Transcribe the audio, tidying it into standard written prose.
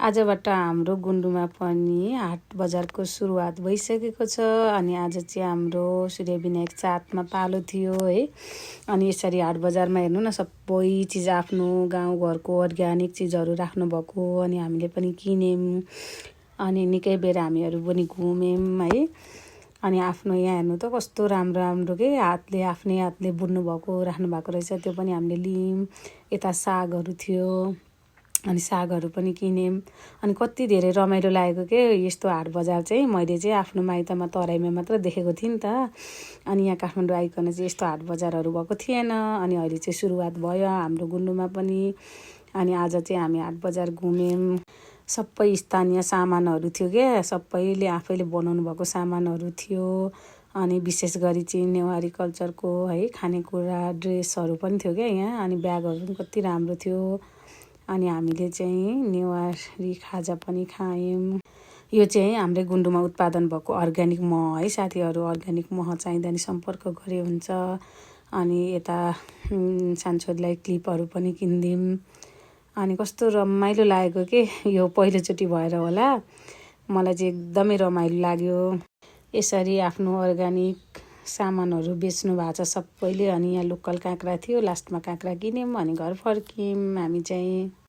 आजबाट हाम्रो गुन्डुमा पनि हाट बजारको सुरुवात भइसकेको छ। अनि आज चाहिँ हाम्रो सूर्य विनायक चाटमा पालो थियो है। अनि यसरी हाट बजारमा हेर्नु न, सबै चिज आफ्नो गाउँघरको अर्ग्यानिक चिजहरू राख्नुभएको। अनि हामीले पनि किन्यौँ। अनि निकै बेर हामीहरू पनि घुम्यौँ है। अनि आफ्नो यहाँ हेर्नु त कस्तो राम्रो राम्रो के आफ्नै हातले बुन्नुभएको राख्नुभएको रहेछ, त्यो पनि हामीले लियौँ। यता सागहरू थियो, अनि सागहरू पनि किन्यौँ। अनि कति धेरै रमाइलो लागेको के यस्तो हाट बजार चाहिँ मैले चाहिँ आफ्नो माइतमा तराईमा मात्र देखेको थिएँ नि त। अनि यहाँ काठमाडौँ आइकन चाहिँ यस्तो हाट बजारहरू भएको थिएन। अनि अहिले चाहिँ सुरुवात भयो हाम्रो गुन्डुमा पनि। अनि आज चाहिँ हामी हाट बजार घुम्यौँ। सबै स्थानीय सामानहरू थियो क्या, सबैले आफैले बनाउनु भएको सामानहरू थियो। अनि विशेष गरी चाहिँ नेवारी कल्चरको है खानेकुरा ड्रेसहरू पनि थियो क्या यहाँ। अनि ब्यागहरू पनि कति राम्रो थियो। अनि हामीले चाहिँ नेवारी खाजा पनि खायौँ। यो चाहिँ हाम्रै गुन्डुमा उत्पादन भएको अर्ग्यानिक मह है साथीहरू। अर्ग्यानिक मह चाहिँदा नि सम्पर्क गरे हुन्छ। अनि यता सानछोरीलाई क्लिपहरू पनि किनिदिउँ। अनि कस्तो रमाइलो लागेको के यो पहिलोचोटि भएर होला, मलाई चाहिँ एकदमै रमाइलो लाग्यो। यसरी आफ्नो अर्ग्यानिक सामानहरू बेच्नु भएको छ सबैले। अनि यहाँ लोकल काँक्रा थियो, लास्टमा काँक्रा किन्यौँ अनि घर फर्क्यौँ हामी चाहिँ।